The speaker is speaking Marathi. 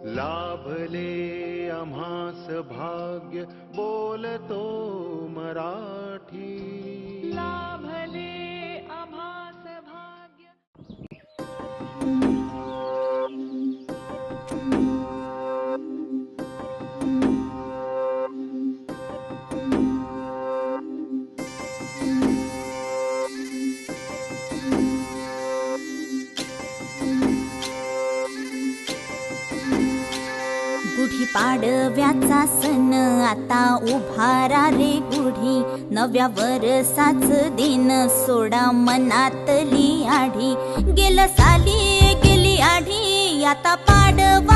लाभले आम्हास भाग्य बोलतो मराठी. लाभले आम्हास भाग्य. गुढी पाडव्याचा सण आता उभारा रे गुढी. नव्या वरसाच दिन सोडा मनातली आढी. गेलं साली गेली आढी आता पाडवा